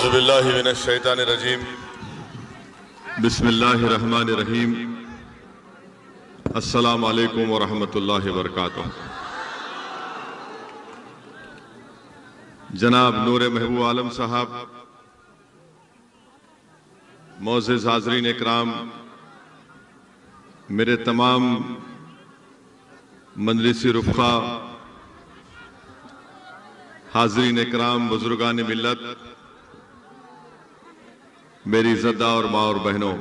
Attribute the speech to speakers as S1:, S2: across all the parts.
S1: औज़ुबिल्लाहि मिनश्शैतानिर्रजीम
S2: बिस्मिल्लाहिर्रहमानिर्रहीम। अस्सलामु अलैकुम वरहमतुल्लाहि वबरकातुहू। जनाब नूर महबूब आलम साहब, मोअज़्ज़िज़ हाज़रीन इकराम, मेरे तमाम मजलिसी रुफ़क़ा, हाज़रीन इकराम, बुज़ुर्गान मिल्लत, मेरी इज़्ज़तदार और माँ और बहनों,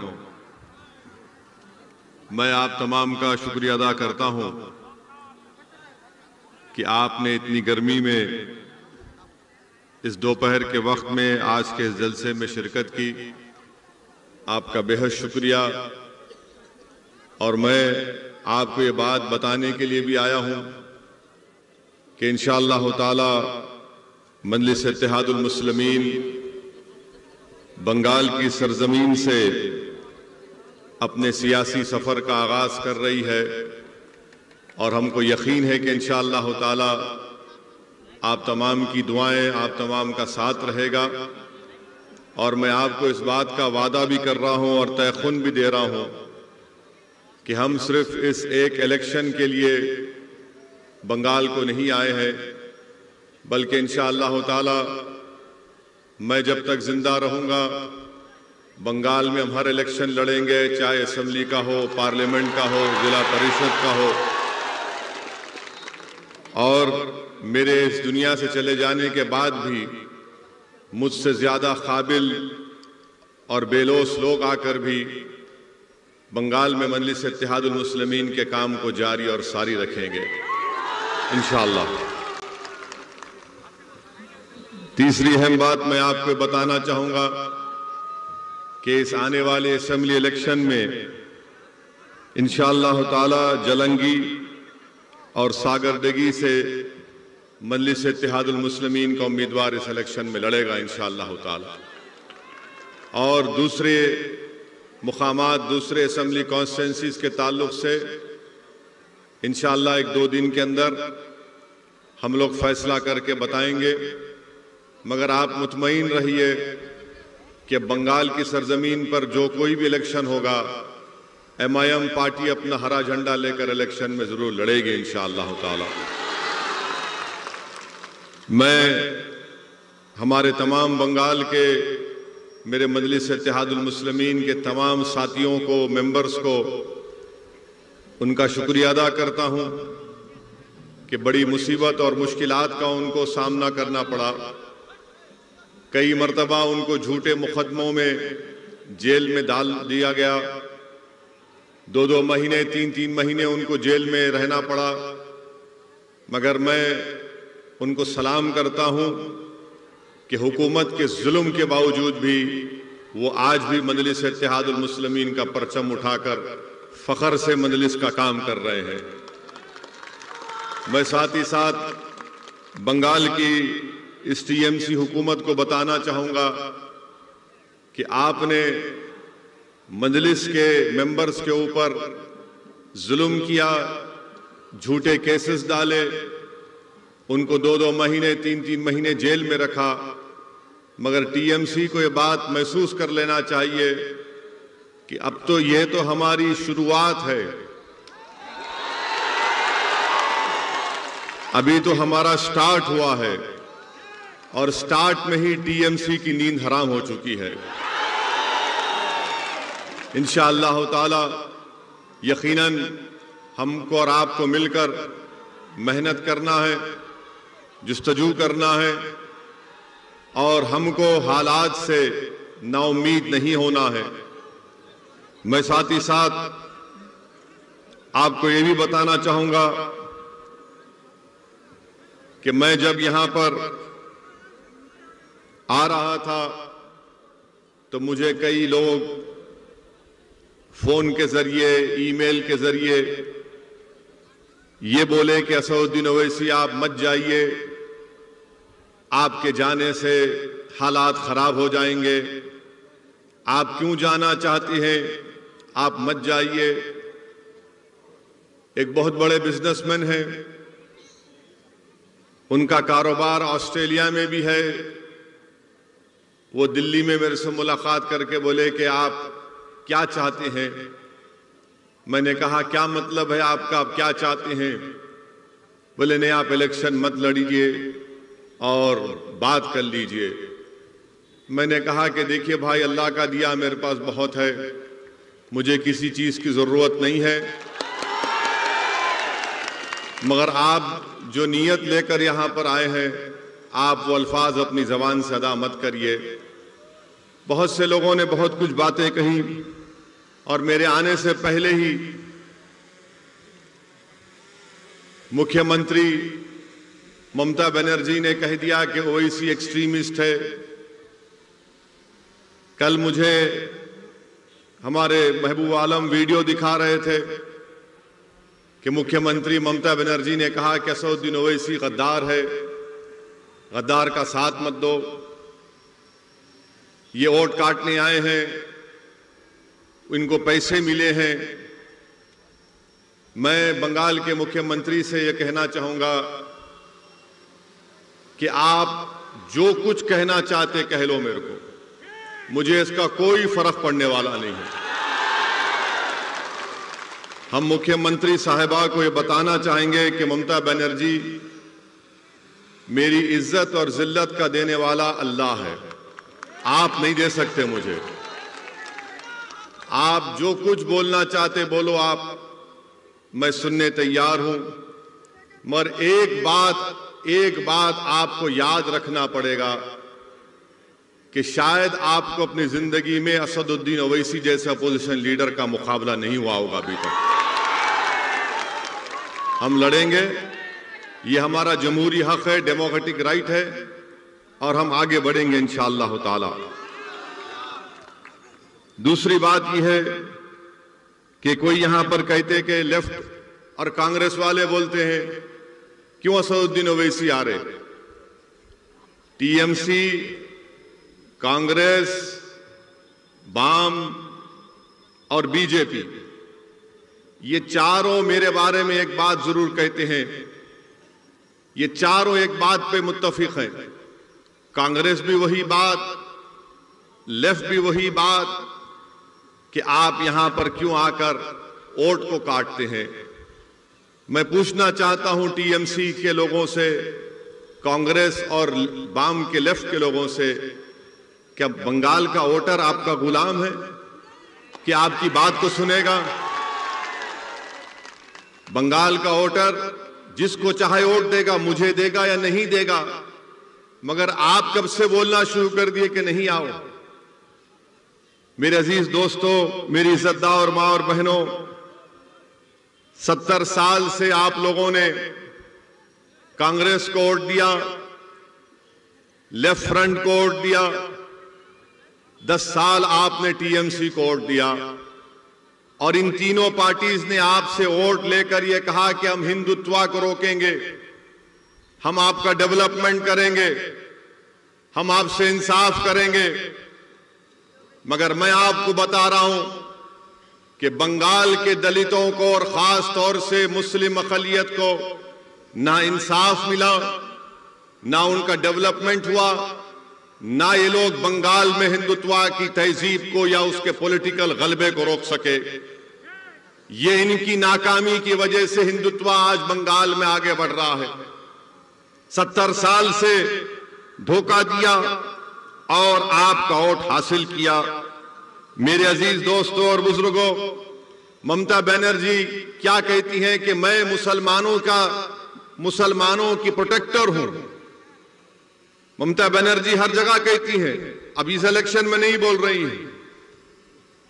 S2: मैं आप तमाम का शुक्रिया अदा करता हूँ कि आपने इतनी गर्मी में इस दोपहर के वक्त में आज के इस जलसे में शिरकत की। आपका बेहद शुक्रिया। और मैं आपको ये बात बताने के लिए भी आया हूँ कि इंशाअल्लाह ताला मजलिस इत्तेहादुल मुस्लिमीन बंगाल की सरजमीन से अपने सियासी सफ़र का आगाज़ कर रही है और हमको यकीन है कि इंशाअल्लाह ताला आप तमाम की दुआएं, आप तमाम का साथ रहेगा। और मैं आपको इस बात का वादा भी कर रहा हूं और तयखुन भी दे रहा हूं कि हम सिर्फ इस एक इलेक्शन के लिए बंगाल को नहीं आए हैं, बल्कि इंशाअल्लाह ताला मैं जब तक जिंदा रहूंगा बंगाल में हम हर इलेक्शन लड़ेंगे, चाहे असेंबली का हो, पार्लियामेंट का हो, जिला परिषद का हो। और मेरे इस दुनिया से चले जाने के बाद भी मुझसे ज्यादा काबिल और बेलोस लोग आकर भी बंगाल में मजलिस इत्तेहादुल मुस्लिमीन के काम को जारी और सारी रखेंगे इंशाअल्लाह। तीसरी अहम बात मैं आपको बताना चाहूंगा कि इस आने वाले असेंबली इलेक्शन में इंशाअल्लाह ताला जलंगी और सागरदगी से मजलिस इत्तेहादुल मुस्लिमीन का उम्मीदवार इस इलेक्शन में लड़ेगा इंशाअल्लाह ताला। और दूसरे मुकामात, दूसरे असेंबली कॉन्स्टिट्यूंसीज के ताल्लुक से इंशाअल्लाह 1-2 दिन के अंदर हम लोग फैसला करके बताएंगे। मगर आप मुतमईन रहिए कि बंगाल की सरजमीन पर जो कोई भी इलेक्शन होगा, MIM पार्टी अपना हरा झंडा लेकर इलेक्शन में जरूर लड़ेगी इंशाअल्लाह ताला। मैं हमारे तमाम बंगाल के मेरे मजलिस इत्तेहादुल मुस्लिमीन के तमाम साथियों को, मेंबर्स को उनका शुक्रिया अदा करता हूं कि बड़ी मुसीबत और मुश्किलात का उनको सामना करना पड़ा। कई मर्तबा उनको झूठे मुकदमों में जेल में डाल दिया गया, 2-2 महीने, 3-3 महीने उनको जेल में रहना पड़ा। मगर मैं उनको सलाम करता हूं कि हुकूमत के जुल्म के बावजूद भी वो आज भी मजलिस इत्तेहादुल मुस्लिमीन का परचम उठाकर फख्र से मजलिस का काम कर रहे हैं। मैं साथ ही साथ बंगाल की इस TMC हुकूमत को बताना चाहूंगा कि आपने मजलिस के मेंबर्स के ऊपर जुल्म किया, झूठे केसेस डाले, उनको 2-2 महीने, 3-3 महीने जेल में रखा। मगर TMC को ये बात महसूस कर लेना चाहिए कि अब तो ये तो हमारी शुरुआत है, अभी तो हमारा स्टार्ट हुआ है और स्टार्ट में ही TMC की नींद हराम हो चुकी है। इंशाअल्लाह ताला यकीनन हमको और आपको मिलकर मेहनत करना है, जुस्तजू करना है और हमको हालात से नाउम्मीद नहीं होना है। मैं साथ ही साथ आपको ये भी बताना चाहूंगा कि मैं जब यहां पर आ रहा था तो मुझे कई लोग फोन के जरिए, ईमेल के जरिए ये बोले कि असदुद्दीन ओवैसी आप मत जाइए, आपके जाने से हालात खराब हो जाएंगे, आप क्यों जाना चाहती हैं, आप मत जाइए। एक बहुत बड़े बिजनेसमैन हैं, उनका कारोबार ऑस्ट्रेलिया में भी है, वो दिल्ली में मेरे से मुलाकात करके बोले कि आप क्या चाहते हैं। मैंने कहा क्या मतलब है आपका, आप क्या चाहते हैं? बोले नहीं, आप इलेक्शन मत लड़िए और बात कर लीजिए। मैंने कहा कि देखिए भाई, अल्लाह का दिया मेरे पास बहुत है, मुझे किसी चीज की जरूरत नहीं है, मगर आप जो नीयत लेकर यहां पर आए हैं, आप वो अल्फाज अपनी जबान से अदा मत करिए। बहुत से लोगों ने बहुत कुछ बातें कही और मेरे आने से पहले ही मुख्यमंत्री ममता बनर्जी ने कह दिया कि ओवैसी एक्सट्रीमिस्ट है। कल मुझे हमारे महबूब आलम वीडियो दिखा रहे थे कि मुख्यमंत्री ममता बनर्जी ने कहा कि असदुद्दीन ओवैसी गद्दार है, गद्दार का साथ मत दो, ये वोट काटने आए हैं, इनको पैसे मिले हैं। मैं बंगाल के मुख्यमंत्री से यह कहना चाहूंगा कि आप जो कुछ कहना चाहते कह लो मेरे को, मुझे इसका कोई फर्क पड़ने वाला नहीं है। हम मुख्यमंत्री साहिबा को यह बताना चाहेंगे कि ममता बनर्जी मेरी इज्जत और जिल्लत का देने वाला अल्लाह है, आप नहीं दे सकते मुझे। आप जो कुछ बोलना चाहते बोलो आप, मैं सुनने तैयार हूं, मगर एक बात आपको याद रखना पड़ेगा कि शायद आपको अपनी जिंदगी में असदुद्दीन ओवैसी जैसे अपोजिशन लीडर का मुकाबला नहीं हुआ होगा अभी तक। हम लड़ेंगे, ये हमारा जमहूरी हक है, डेमोक्रेटिक राइट है, और हम आगे बढ़ेंगे इंशाअल्लाह ताला। दूसरी बात यह है कि कोई यहां पर कहते कि लेफ्ट और कांग्रेस वाले बोलते हैं क्यों असदुद्दीन ओवैसी आ रहे। टीएमसी, कांग्रेस, बाम और बीजेपी, ये चारों मेरे बारे में एक बात जरूर कहते हैं, ये चारों एक बात पे मुत्तफिक हैं। कांग्रेस भी वही बात, लेफ्ट भी वही बात कि आप यहां पर क्यों आकर वोट को काटते हैं। मैं पूछना चाहता हूं टीएमसी के लोगों से, कांग्रेस और बाम के लेफ्ट के लोगों से, क्या बंगाल का वोटर आपका गुलाम है कि आपकी बात को सुनेगा? बंगाल का वोटर जिसको चाहे वोट देगा, मुझे देगा या नहीं देगा, मगर आप कब से बोलना शुरू कर दिए कि नहीं आओ। मेरे अजीज दोस्तों, मेरी इज्जतदार मां और बहनों, 70 साल से आप लोगों ने कांग्रेस को वोट दिया, लेफ्ट फ्रंट को वोट दिया, 10 साल आपने टीएमसी को वोट दिया, और इन तीनों पार्टीज ने आपसे वोट लेकर यह कहा कि हम हिंदुत्व को रोकेंगे, हम आपका डेवलपमेंट करेंगे, हम आपसे इंसाफ करेंगे। मगर मैं आपको बता रहा हूं कि बंगाल के दलितों को और खास तौर से मुस्लिम अक़लियत को ना इंसाफ मिला, ना उनका डेवलपमेंट हुआ, ना ये लोग बंगाल में हिंदुत्व की तहजीब को या उसके पॉलिटिकल गलबे को रोक सके। ये इनकी नाकामी की वजह से हिंदुत्व आज बंगाल में आगे बढ़ रहा है। 70 साल से धोखा दिया और आपका वोट हासिल किया। मेरे अजीज दोस्तों और बुजुर्गों, ममता बनर्जी क्या कहती हैं कि मैं मुसलमानों की प्रोटेक्टर हूं। ममता बनर्जी हर जगह कहती हैं, अब इस इलेक्शन में नहीं बोल रही हैं,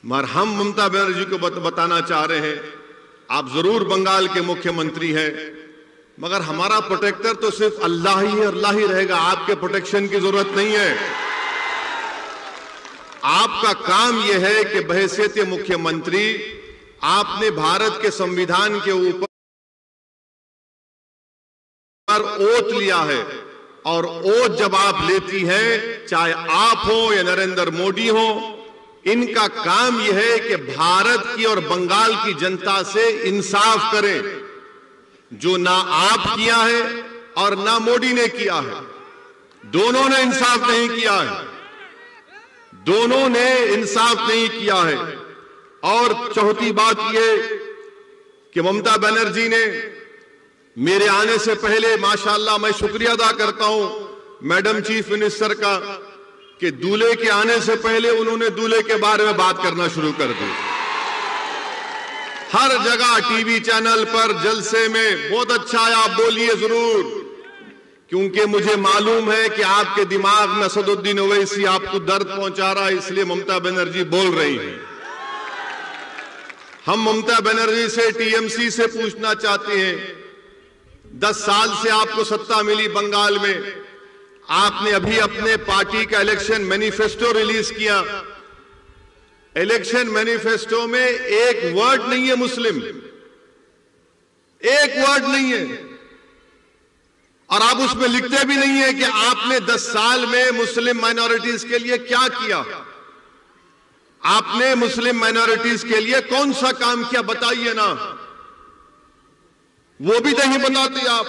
S2: मगर हम ममता बनर्जी को बताना चाह रहे हैं, आप जरूर बंगाल के मुख्यमंत्री हैं, मगर हमारा प्रोटेक्टर तो सिर्फ अल्लाह ही है, अल्लाह ही रहेगा। आपके प्रोटेक्शन की जरूरत नहीं है। आपका काम यह है कि बहैसियत मुख्यमंत्री आपने भारत के संविधान के ऊपर ओथ लिया है, और ओथ जब आप लेती हैं, चाहे आप हो या नरेंद्र मोदी हो, इनका काम यह है कि भारत की और बंगाल की जनता से इंसाफ करें, जो ना आप किया है और ना मोदी ने किया है। दोनों ने इंसाफ नहीं किया है। दोनों ने इंसाफ नहीं किया है। और चौथी बात यह कि ममता बनर्जी ने मेरे आने से पहले, माशाअल्लाह मैं शुक्रिया अदा करता हूं मैडम चीफ मिनिस्टर का, कि दूल्हे के आने से पहले उन्होंने दूल्हे के बारे में बात करना शुरू कर दी। हर जगह टीवी चैनल पर जलसे में बहुत अच्छा है, आप बोलिए जरूर, क्योंकि मुझे मालूम है कि आपके दिमाग में असदुद्दीन ओवैसी आपको दर्द पहुंचा रहा है, इसलिए ममता बनर्जी बोल रही हैं। हम ममता बनर्जी से, टीएमसी से पूछना चाहते हैं, 10 साल से आपको सत्ता मिली बंगाल में, आपने अभी अपने पार्टी का इलेक्शन मैनिफेस्टो रिलीज किया। इलेक्शन मैनिफेस्टो में एक वर्ड नहीं है मुस्लिम, एक वर्ड नहीं है, और आप उसमें लिखते भी नहीं है कि आपने 10 साल में मुस्लिम माइनॉरिटीज के लिए क्या किया, आपने मुस्लिम माइनॉरिटीज के लिए कौन सा काम किया, बताइए ना, वो भी नहीं बताते आप।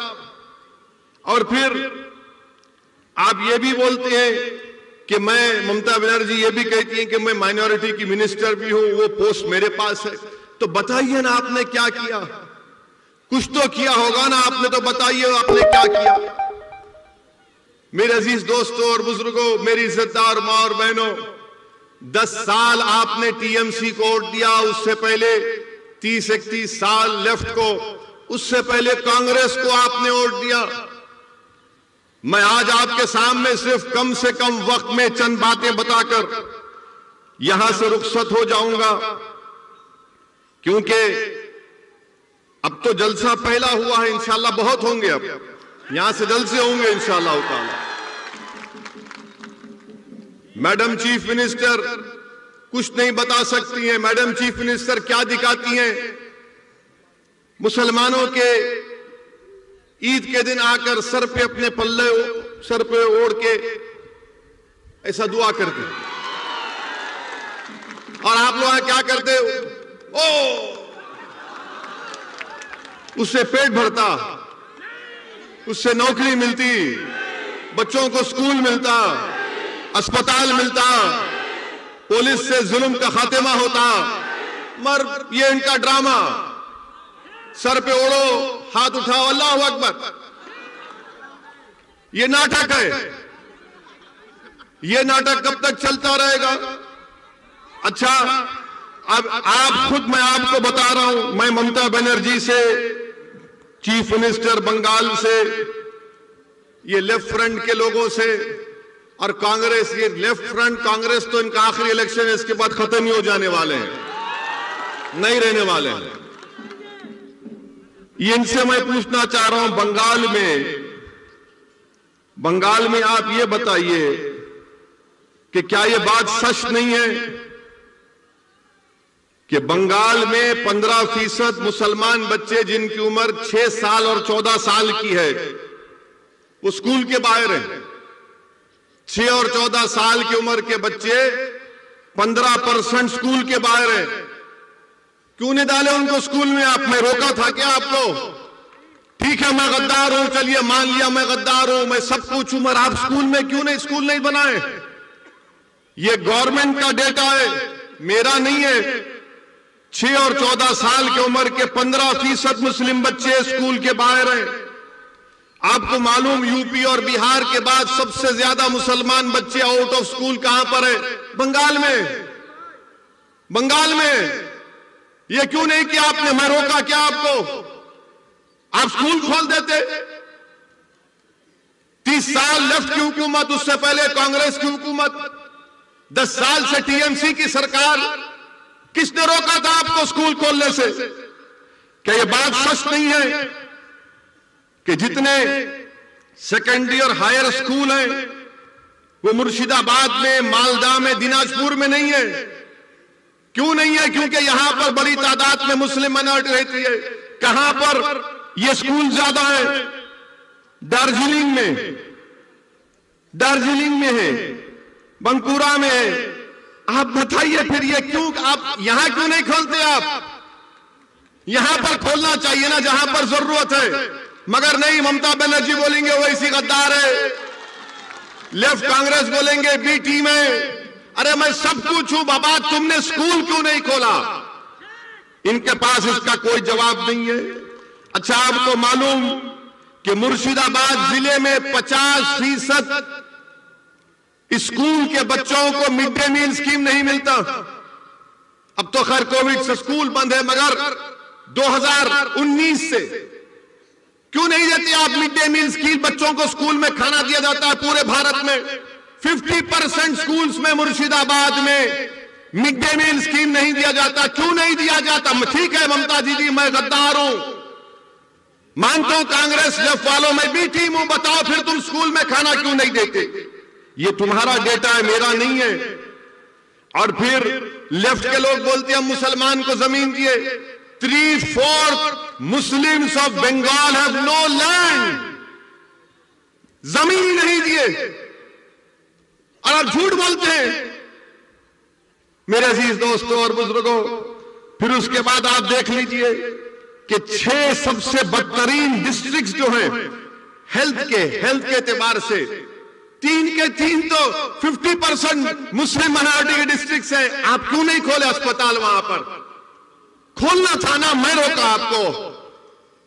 S2: और फिर आप ये भी बोलते हैं कि मैं, ममता बनर्जी ये भी कहती हैं कि मैं माइनॉरिटी की मिनिस्टर भी हूं, वो पोस्ट मेरे पास है। तो बताइए ना आपने क्या किया, कुछ तो किया होगा ना आपने, तो बताइए आपने क्या किया। मेरे अजीज दोस्तों और बुजुर्गों, मेरी इज्जतदार मां और बहनों, 10 साल आपने टीएमसी को वोट दिया, उससे पहले 30-31 साल लेफ्ट को, उससे पहले कांग्रेस को आपने वोट दिया। मैं आज आपके सामने सिर्फ कम से कम वक्त में चंद बातें बताकर यहां से रुखसत हो जाऊंगा, क्योंकि अब तो जलसा पहला हुआ है, इंशाल्लाह बहुत होंगे, अब यहां से जलसे होंगे इंशाल्लाह ताला। मैडम चीफ मिनिस्टर कुछ नहीं बता सकती हैं। मैडम चीफ मिनिस्टर क्या दिखाती हैं? मुसलमानों के ईद के दिन आकर सर पे अपने पल्ले सर पे ओढ़ के ऐसा दुआ करते, और आप लोग क्या करते हो? ओ, उससे पेट भरता, उससे नौकरी मिलती, बच्चों को स्कूल मिलता, अस्पताल मिलता, पुलिस से जुल्म का खात्मा होता, मगर ये इनका ड्रामा, सर पे ओढ़ो, हाथ उठाओ, अल्लाहू अकबर, ये नाटक है। ये नाटक कब तक चलता रहेगा? अच्छा, अब आप खुद, मैं आपको बता रहा हूं, मैं ममता बनर्जी से, चीफ मिनिस्टर बंगाल से, ये लेफ्ट फ्रंट के लोगों से, और कांग्रेस, ये लेफ्ट फ्रंट कांग्रेस तो इनका आखिरी इलेक्शन है, इसके बाद खत्म ही हो जाने वाले हैं, नहीं रहने वाले हैं। ये इनसे मैं पूछना चाह रहा हूं, बंगाल में आप ये बताइए कि क्या ये बात सच नहीं है कि बंगाल में 15% मुसलमान बच्चे जिनकी उम्र 6 साल और 14 साल की है, वो स्कूल के बाहर हैं। 6 और 14 साल की उम्र के बच्चे 15% स्कूल के बाहर हैं। क्यों नहीं डाले उनको स्कूल में? आप, मैं रोका था क्या आपको? ठीक है, मैं गद्दार हूं, चलिए मान लिया मैं गद्दार हूं, मैं सब कुछ हूं, मगर आप स्कूल में क्यों नहीं, स्कूल नहीं बनाए? ये गवर्नमेंट का डेटा है, मेरा नहीं है। 6 और 14 साल की उम्र के 15% मुस्लिम बच्चे स्कूल के बाहर हैं। आपको मालूम, यूपी और बिहार के बाद सबसे ज्यादा मुसलमान बच्चे आउट ऑफ स्कूल कहां पर है? बंगाल में। बंगाल में ये क्यों नहीं किया आपने? मैं रोका क्या आपको? आप स्कूल खोल देते। 30 साल लेफ्ट की हुकूमत, उससे पहले कांग्रेस की हुकूमत, 10 साल से टीएमसी की सरकार, किसने रोका था आपको स्कूल खोलने से? क्या यह बात सच नहीं है कि जितने सेकेंडरी और हायर स्कूल हैं वो मुर्शिदाबाद में, मालदा में, दिनाजपुर में नहीं है? क्यों नहीं है? क्योंकि यहां पर बड़ी तादाद में मुस्लिम माइनॉरिटी रहती है। कहां पर ये स्कूल ज्यादा है? दार्जिलिंग में है, बंकुरा में है। आप बताइए फिर ये क्यों, आप यहां क्यों नहीं खोलते? आप यहां पर खोलना चाहिए ना, जहां पर जरूरत है। मगर नहीं, ममता बनर्जी बोलेंगे ओवैसी गद्दार है, लेफ्ट कांग्रेस बोलेंगे बी टीम है, अरे मैं सब कुछ हूं बाबा, तुमने स्कूल क्यों नहीं खोला? इनके पास इसका कोई जवाब नहीं है। अच्छा, आपको मालूम कि मुर्शिदाबाद जिले में 50% स्कूल के बच्चों को मिड डे मील स्कीम नहीं मिलता। अब तो खैर कोविड से स्कूल बंद है, मगर 2019 से क्यों नहीं देते आप मिड डे मील स्कीम? बच्चों को स्कूल में खाना दिया जाता है पूरे भारत में। 50% स्कूल्स में मुर्शिदाबाद में मिड डे मील स्कीम नहीं दिया जाता। क्यों नहीं दिया जाता? ठीक है ममता दीदी, मैं गद्दार हूं, मानता हूं कांग्रेस लेफ्ट वालों में भी टीम हूं, बताओ फिर तुम स्कूल में खाना क्यों नहीं देते? ये तुम्हारा डेटा है, मेरा नहीं है। और फिर लेफ्ट के लोग बोलते हैं हम मुसलमान को जमीन दिए। 3/4 Muslims of Bengal have no land, जमीन नहीं दिए और आप झूठ बोलते हैं मेरे अजीज दोस्तों और बुजुर्गों। फिर उसके बाद आप देख लीजिए कि 6 सबसे बदतरीन डिस्ट्रिक्ट्स जो हैं हेल्थ के एतबार से, 3 के 3 तो 50% मुस्लिम माइनॉरिटी के डिस्ट्रिक्ट्स हैं। आप क्यों नहीं खोले अस्पताल? वहां पर खोलना था ना, मैं रोका आपको।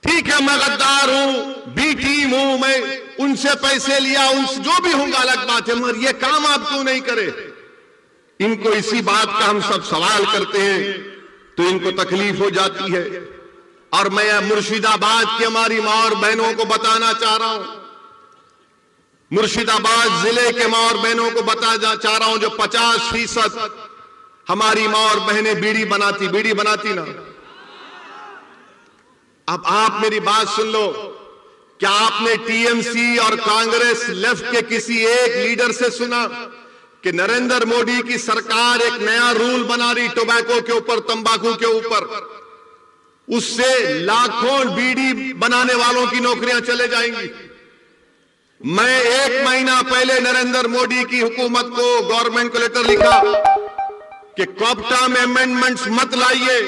S2: ठीक है, मैं गद्दार हूं, बी टीम हूं, मैं उनसे पैसे लिया, उनसे जो भी होगा अलग बात है, मगर ये काम आप क्यों नहीं करे? इनको इसी बात का हम सब सवाल करते हैं तो इनको तकलीफ हो जाती है। और मैं मुर्शिदाबाद की हमारी मां और बहनों को बताना चाह रहा हूं, मुर्शिदाबाद जिले के मां और बहनों को बताना चाह रहा हूं, जो 50% हमारी मां और बहनें बीड़ी बनाती ना। अब आप मेरी बात सुन लो, क्या आपने टीएमसी और कांग्रेस लेफ्ट के किसी एक लीडर से सुना कि नरेंद्र मोदी की सरकार एक नया रूल बना रही टोबैको के ऊपर, तंबाकू के ऊपर, उससे लाखों बीड़ी बनाने वालों की नौकरियां चले जाएंगी? मैं 1 महीना पहले नरेंद्र मोदी की हुकूमत को, गवर्नमेंट को लेटर लिखा कि कॉप्टा में अमेंडमेंट्स मत लाइए।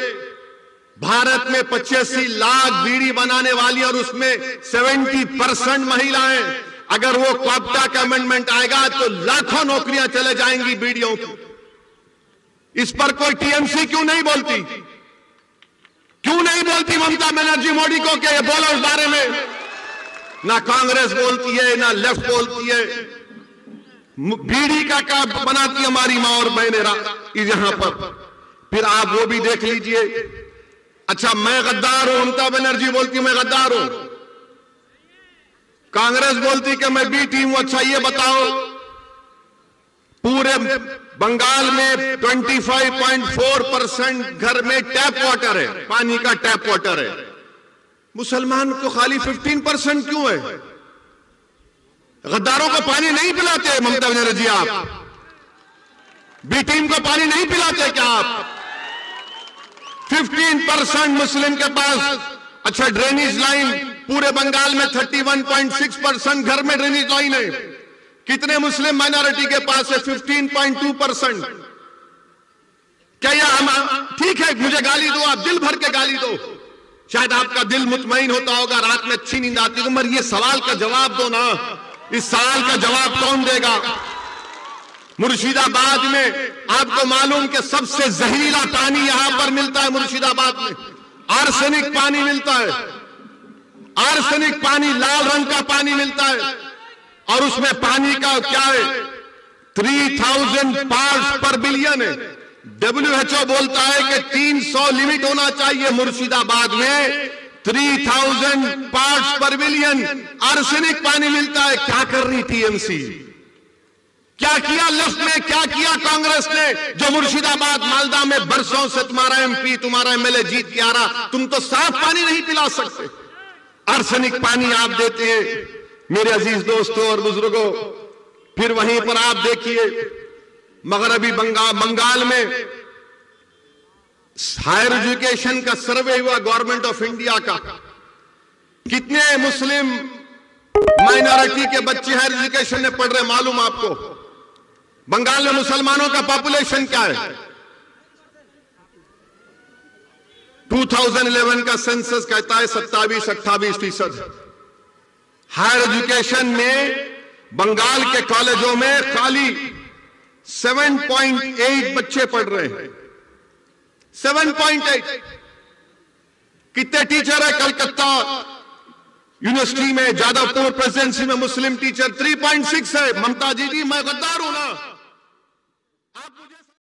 S2: भारत में 85 लाख बीड़ी बनाने वाली और उसमें 70% महिलाएं। अगर वो कॉप्टा का अमेंडमेंट आएगा तो लाखों नौकरियां चले जाएंगी बीड़ियों की। इस पर कोई टीएमसी क्यों नहीं बोलती? क्यों नहीं बोलती ममता बनर्जी मोदी को कि बोलो इस बारे में? ना कांग्रेस बोलती है, ना लेफ्ट बोलती है। बीड़ी का क्या बनाती हमारी मां और बहनें यहां पर। फिर आप वो भी देख लीजिए। अच्छा, मैं गद्दार हूं, ममता बनर्जी बोलती मैं गद्दार हूं, कांग्रेस बोलती कि मैं बी टीम हूं। अच्छा, ये बताओ, पूरे बंगाल में 25.4% घर में टैप वाटर है, पानी का टैप वाटर है। मुसलमान को खाली 15% क्यों है? गद्दारों को पानी नहीं पिलाते ममता बनर्जी? आप बी टीम को पानी नहीं पिलाते क्या आप? 15% मुस्लिम के पास। अच्छा, ड्रेनेज लाइन पूरे बंगाल में 31.6% घर में ड्रेनेज लाइन है। कितने मुस्लिम माइनॉरिटी के पास है? 15.2%। क्या यह ठीक है? मुझे गाली दो, आप दिल भर के गाली दो, शायद आपका दिल मुतमईन होता होगा, रात में अच्छी नींद आती होगी, मगर ये सवाल का जवाब दो ना। इस सवाल का जवाब कौन देगा? मुर्शिदाबाद में आपको मालूम कि सबसे जहरीला पानी यहां पर मिलता है। मुर्शिदाबाद में आर्सेनिक पानी मिलता है, आर्सेनिक पानी, लाल रंग का पानी मिलता है। और उसमें पानी का क्या है? 3000 पार्ट्स पर बिलियन है। WHO बोलता है कि 300 लिमिट होना चाहिए। मुर्शिदाबाद में 3000 पार्ट्स पर बिलियन आर्सेनिक पानी मिलता है। क्या कर रही टीएमसी? क्या किया लेफ्ट ने? क्या किया कांग्रेस ने? जो मुर्शिदाबाद मालदा में बरसों से तुम्हारा एमपी, तुम्हारा एमएलए जीत के आ रहा, तुम तो साफ पानी नहीं पिला सकते, आर्सेनिक पानी आप देते हैं मेरे अजीज दोस्तों और बुजुर्गों। फिर वहीं पर आप देखिए मगरबी बंगाल में हायर एजुकेशन का सर्वे हुआ गवर्नमेंट ऑफ इंडिया का। कितने मुस्लिम माइनॉरिटी के बच्चे हायर एजुकेशन में पढ़ रहे मालूम आपको? बंगाल में मुसलमानों का पॉपुलेशन क्या है? 2011 का सेंसस कहता है 27-28%। हायर एजुकेशन में बंगाल के कॉलेजों में खाली 7.8 बच्चे पढ़ रहे हैं। 7.8। कितने टीचर है कलकत्ता यूनिवर्सिटी में, जादवपुर प्रेसिडेंसी में मुस्लिम टीचर 3.6 है। ममता जी, मैं गद्दार हूं ना?